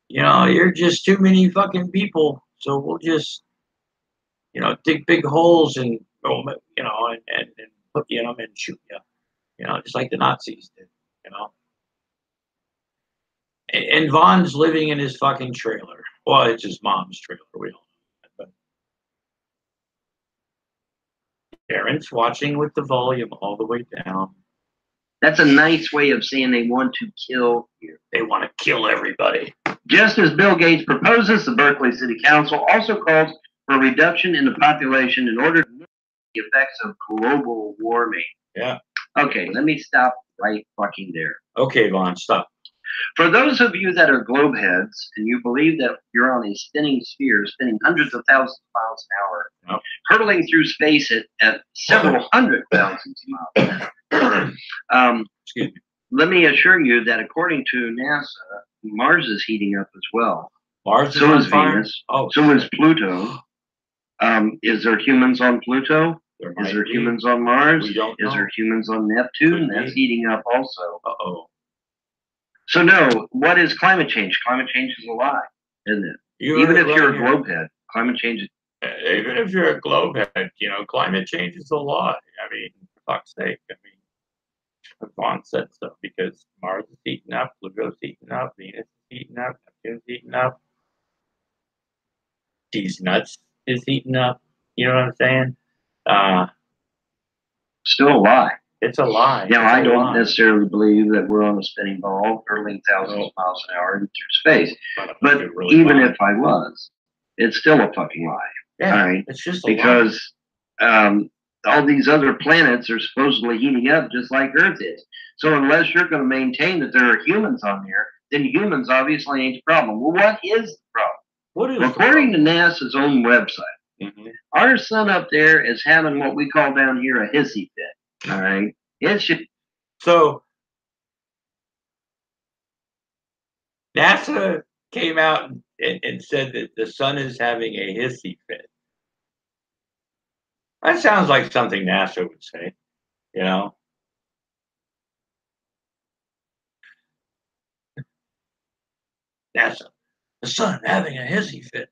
You know, you're just too many fucking people. So we'll just, you know, dig big holes and, you know, and put you in them and shoot you. You know, just like the Nazis did, you know. And Vaughn's living in his fucking trailer. Well, it's his mom's trailer. We don't know that, but parents watching with the volume all the way down. That's a nice way of saying they want to kill you. They want to kill everybody. Just as Bill Gates proposes, the Berkeley City Council also calls for a reduction in the population in order to mitigate the effects of global warming. Yeah. Okay, let me stop right fucking there. Okay, Vaughn, stop. For those of you that are globe heads and you believe that you're on a spinning sphere, spinning hundreds of thousands of miles an hour, hurtling through space at several hundred thousands of miles an hour, let me assure you that according to NASA, Mars is heating up as well. Mars is so on is fire? Venus. Oh, so is Pluto. Is there humans on Pluto? Is there humans on Mars? We don't know. Is there humans on Neptune? That's heating up also. Uh-oh. So no, what is climate change? Climate change is a lie, isn't it? Even if you're a globe head, climate change is... Even if you're a globe head, you know, climate change is a lie. I mean, for fuck's sake. I mean, Vaughn said so because Mars is heating up, Pluto's heating up, Venus is heating up, Neptune's heating up. These nuts is heating up. You know what I'm saying? Still a lie. It's a lie. Now, I don't necessarily believe that we're on a spinning ball hurtling thousands of miles an hour into space. But really even if I was, it's still a fucking lie. Yeah, all right? It's just a because all these other planets are supposedly heating up just like Earth is. So unless you're going to maintain that there are humans on there, then humans obviously ain't the problem. Well, what is the problem? What is according to NASA's own website, our sun up there is having what we call down here a hissy fit. All right. So NASA came out and said that the sun is having a hissy fit. That sounds like something NASA would say, you know. NASA, the sun having a hissy fit.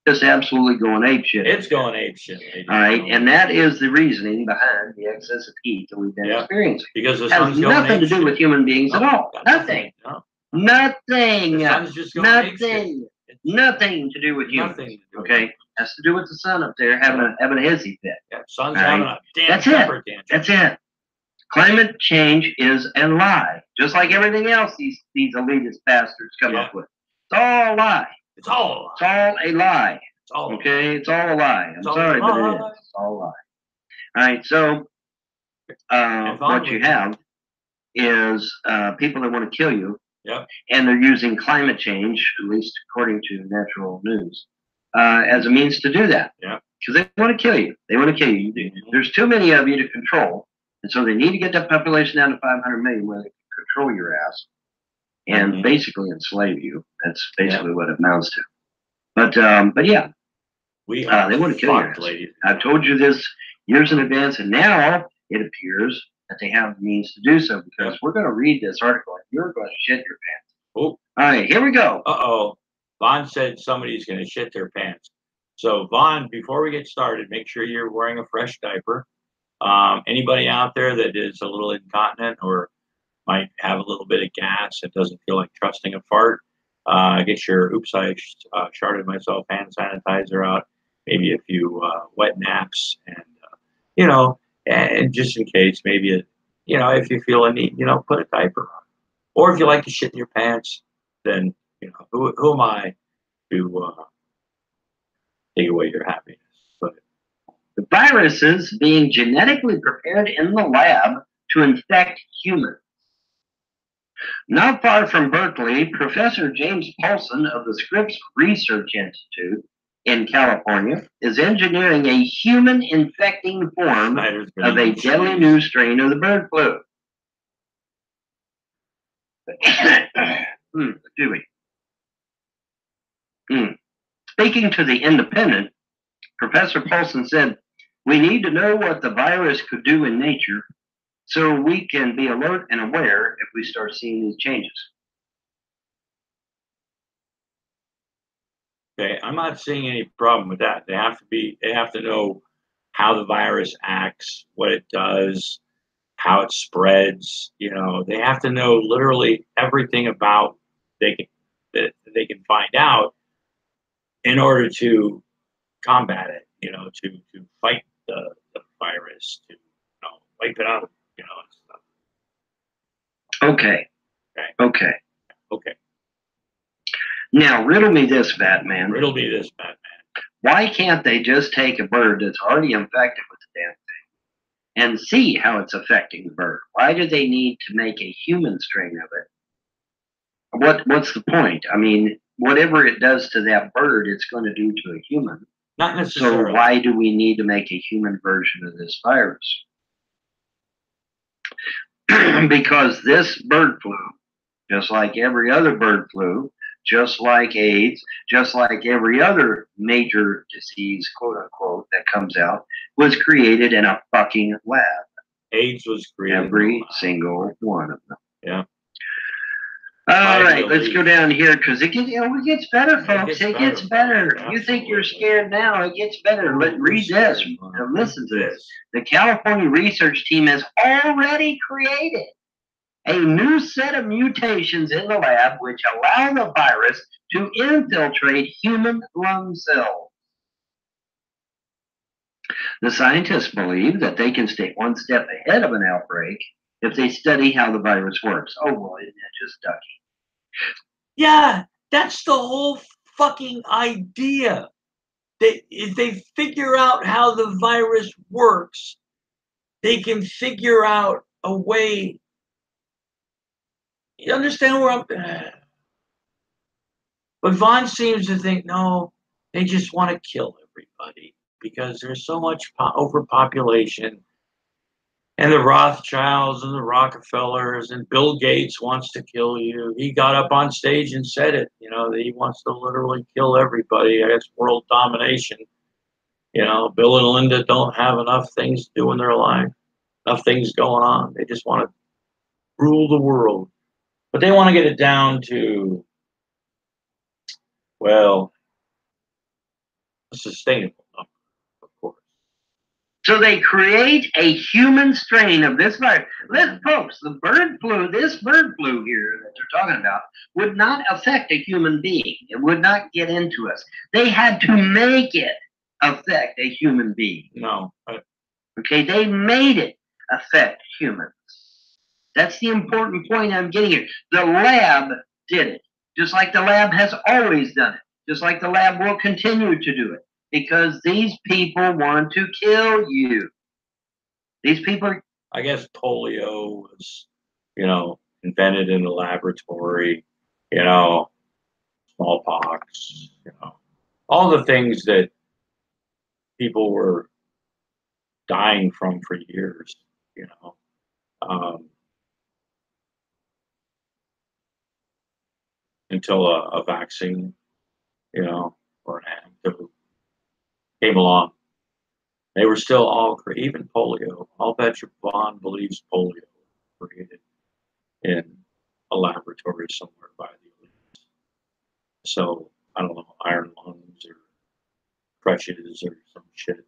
Just absolutely going apeshit. It's going apeshit. All right, and that is the reasoning behind the excessive heat that we've been experiencing. Because the sun's has nothing to do with human beings at all. Nothing. Nothing. The sun's just going nothing. Nothing to do with humans. Okay, has to do with the sun up there having a hissy fit. Yeah, sun's having a damn temper tantrum. That's it. Climate change is a lie, just like everything else these elitist bastards come up with. It's all a lie. It's all a lie. It's all a lie. It's all okay. It's all a lie. I'm sorry, but it is. It's all a lie. All right. So what you have is people that want to kill you. Yep. And they're using climate change, at least according to Natural News, as a means to do that. Yeah. Because they want to kill you. They want to kill you. There's too many of you to control, and so they need to get that population down to 500 million where they can control your ass. And basically enslave you. That's basically what it amounts to. But yeah, We are they want to kill fucked, you. ladies. I've told you this years in advance, and now it appears that they have the means to do so, because we're going to read this article and you're going to shit your pants. Oh. All right, here we go. Uh-oh. Vaughn said somebody's going to shit their pants. So, Vaughn, before we get started, make sure you're wearing a fresh diaper. Anybody out there that is a little incontinent or might have a little bit of gas and doesn't feel like trusting a fart, get your oops, I sharted myself hand sanitizer out, maybe a few wet naps, and, and just in case, maybe, if you feel a need, put a diaper on. Or if you like to shit in your pants, then, who am I to take away your happiness? But The viruses being genetically prepared in the lab to infect humans. Not far from Berkeley, Professor James Paulson of the Scripps Research Institute in California is engineering a human-infecting form of a deadly new strain of the bird flu. Excuse me. Speaking to The Independent, Professor Paulson said, "We need to know what the virus could do in nature so we can be alert and aware if we start seeing these changes." Okay, I'm not seeing any problem with that. They have to know how the virus acts, what it does, how it spreads. They have to know literally everything about that they can find out in order to combat it. To fight the virus, to wipe it out. And stuff. Okay. Now, riddle me this, Batman. Riddle me this, Batman. Why can't they just take a bird that's already infected with the damn thing and see how it's affecting the bird? Why do they need to make a human strain of it? What's the point? I mean, whatever it does to that bird, it's going to do to a human. Not necessarily. So why do we need to make a human version of this virus? Because this bird flu, just like every other bird flu, just like AIDS, just like every other major disease, quote unquote, that comes out, was created in a fucking lab. AIDS was created. Every single one of them. Yeah. All right, let's go down here, because it gets better, folks. It gets better. You think you're scared now? It gets better. Read this. Listen to this. The California research team has already created a new set of mutations in the lab which allow the virus to infiltrate human lung cells. The scientists believe that they can stay one step ahead of an outbreak if they study how the virus works. Oh, well, isn't that just ducky? Yeah, that's the whole fucking idea. If they figure out how the virus works, they can figure out a way. You understand where I'm? But Vaughn seems to think, no, they just want to kill everybody because there's so much overpopulation. And the Rothschilds and the Rockefellers and Bill Gates wants to kill you. He got up on stage and said it, that he wants to literally kill everybody. It's world domination. Bill and Linda don't have enough things to do in their life, enough things going on. They just want to rule the world. But they want to get it down to, well, a sustainable number, of course. So they create a human strain of this virus. Listen, folks, this bird flu here that they're talking about would not affect a human being. It would not get into us. They had to make it affect a human being. No. Okay, they made it affect humans. That's the important point I'm getting here. The lab did it, just like the lab has always done it, just like the lab will continue to do it, because these people want to kill you. These people. I guess polio was, invented in the laboratory, smallpox, all the things that people were dying from for years, until a vaccine, or an antidote. came along. They were still all, even polio. I'll bet you Vaughn believes polio was created in a laboratory somewhere by the elites. So, I don't know, iron lungs or crutches or some shit,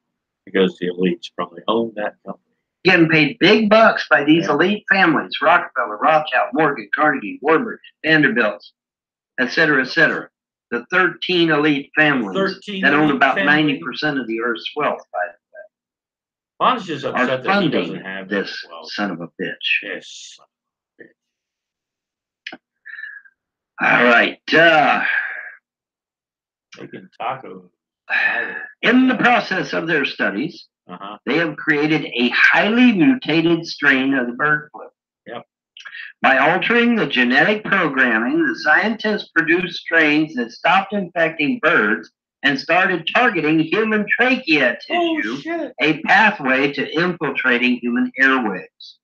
because the elites probably own that company. Getting paid big bucks by these elite families: Rockefeller, Rothschild, Morgan, Carnegie, Warburg, Vanderbilt, et cetera, et cetera. The 13 elite families that own about 90% of the Earth's wealth, by the way. Vaughn's just upset that he doesn't have this son of a bitch. Yes. All right. Making tacos. In the process of their studies, they have created a highly mutated strain of the bird flu. Yep. By altering the genetic programming, the scientists produced strains that stopped infecting birds and started targeting human trachea tissue, a pathway to infiltrating human airways.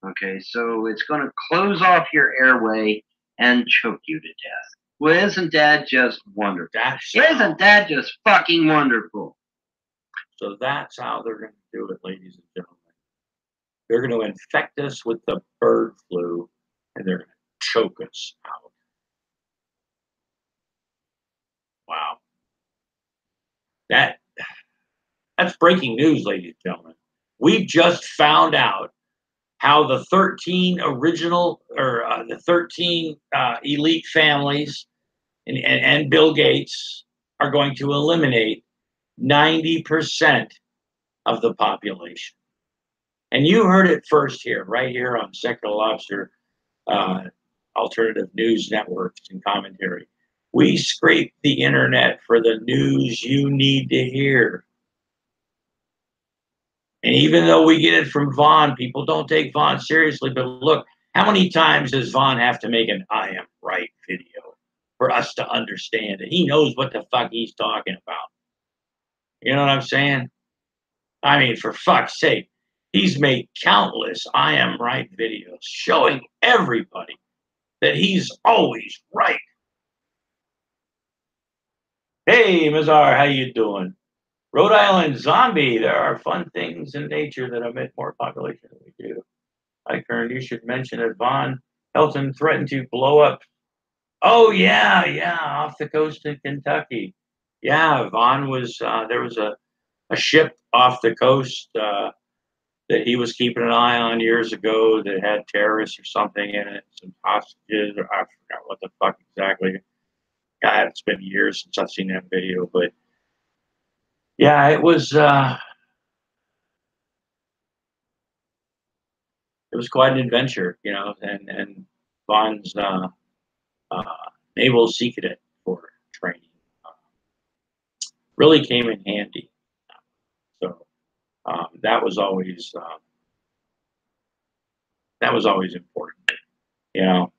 Okay, so it's going to close off your airway and choke you to death. Well, isn't that just wonderful? Isn't that just fucking wonderful? So that's how they're going to do it, ladies and gentlemen. They're going to infect us with the bird flu, and they're going to choke us out. Wow. That's breaking news, ladies and gentlemen. We've just found out how the 13 elite families and Bill Gates are going to eliminate 90% of the population. And you heard it first here, right here on Secular Lobster Alternative News Networks and Commentary. We scrape the internet for the news you need to hear. And even though we get it from Vaughn, people don't take Vaughn seriously. But look, how many times does Vaughn have to make an I am right video for us to understand that he knows what the fuck he's talking about? You know what I'm saying? I mean, for fuck's sake, he's made countless I am right videos showing everybody that he's always right. Hey, Mazar, how you doing? Rhode Island zombie. There are fun things in nature that emit more population than we do. Hi, Kern, you should mention that Von Helton threatened to blow up. Oh, yeah, off the coast of Kentucky. Yeah, Vaughn was, there was a ship off the coast that he was keeping an eye on years ago that had terrorists or something in it, some hostages, or I forgot what the fuck exactly. God, it's been years since I've seen that video, but yeah, it was quite an adventure, you know, and Vaughn's naval sea cadet for training really came in handy. So that was always important, you know.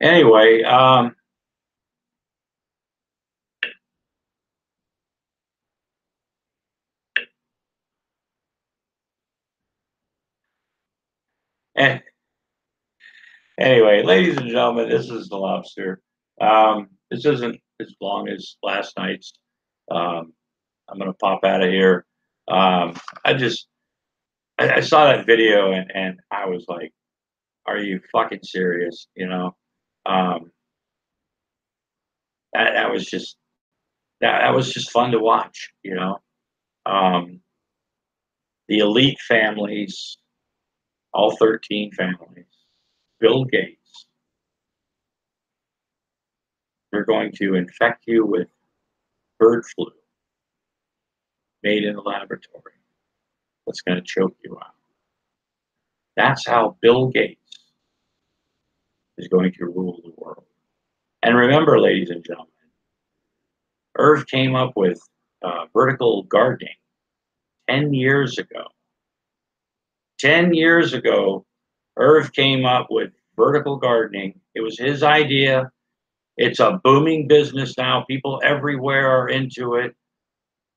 Anyway, anyway, ladies and gentlemen, this is the Lobster. This isn't as long as last night's. I'm gonna pop out of here. I saw that video and I was like, "Are you fucking serious?" You know, that was just that was just fun to watch. You know, the elite families, all 13 families, Bill Gates, they're going to infect you with bird flu made in a laboratory that's going to choke you out. That's how Bill Gates is going to rule the world. And remember, ladies and gentlemen, Irv came up with vertical gardening 10 years ago. 10 years ago, Irv came up with vertical gardening. It was his idea. It's a booming business now. People everywhere are into it,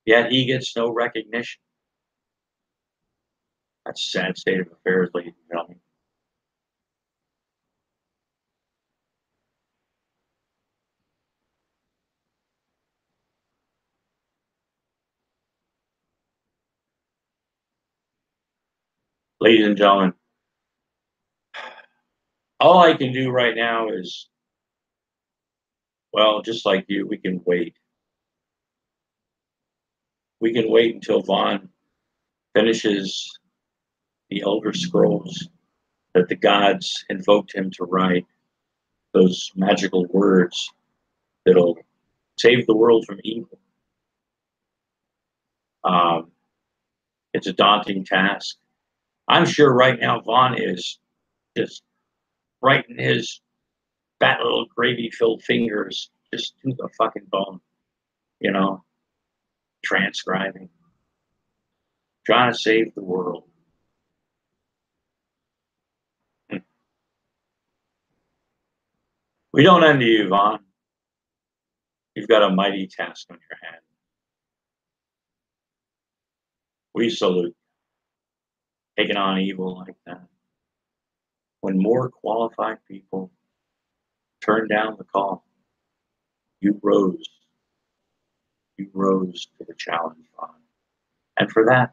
yet he gets no recognition. That's a sad state of affairs, ladies and gentlemen. ladies and gentlemen, all I can do right now is, well, just like you, we can wait. We can wait until Vaughn finishes the Elder Scrolls that the gods invoked him to write, those magical words that'll save the world from evil. It's a daunting task. I'm sure right now Vaughn is just writing his fat little gravy-filled fingers just to the fucking bone, you know, transcribing, trying to save the world. We don't envy you, Vaughn. You've got a mighty task on your hand. We salute taking on evil like that. When more qualified people turned down the call, you rose. You rose to the challenge, Vaughn. And for that,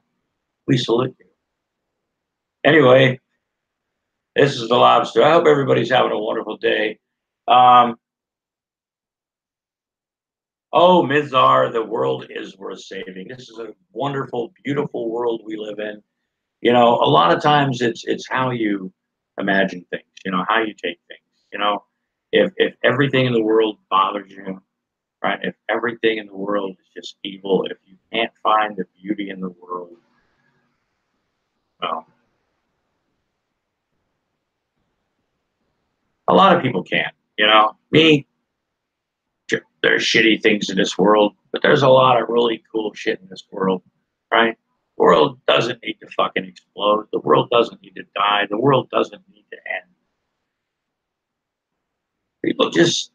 we salute you. Anyway, this is the Lobster. I hope everybody's having a wonderful day. Oh, Mizar, the world is worth saving. This is a wonderful, beautiful world we live in. You know, a lot of times it's how you imagine things, you know, how you take things. You know, if everything in the world bothers you, right? If everything in the world is just evil, if you can't find the beauty in the world, well, a lot of people can't, you know. Me, there's shitty things in this world, but there's a lot of really cool shit in this world, right? The world doesn't need to fucking explode. The world doesn't need to die. The world doesn't need to end. People just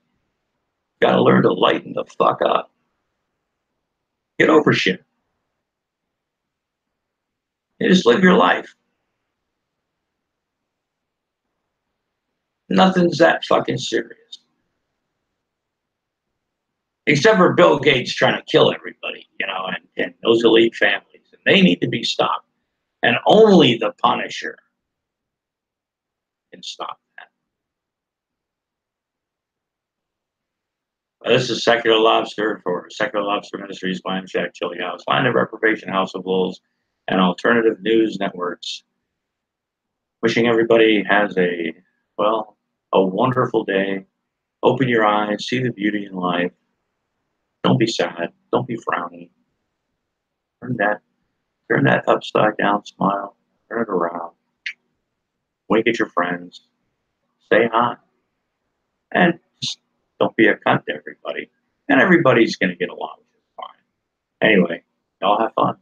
gotta learn to lighten the fuck up. Get over shit. And just live your life. Nothing's that fucking serious. Except for Bill Gates trying to kill everybody, you know, and those elite families. And they need to be stopped. And only the Punisher can stop that. This is Secular Lobster for Secular Lobster Ministries, Clam Shack, Chili House, Land of Reprobation, House of Wolves, and Alternative News Networks. Wishing everybody has a wonderful day. Open your eyes, see the beauty in life. Don't be sad. Don't be frowny. Turn that upside down smile. Turn it around. Wink at your friends. Say hi. And just don't be a cunt to everybody. And everybody's going to get along just fine. Anyway, y'all have fun.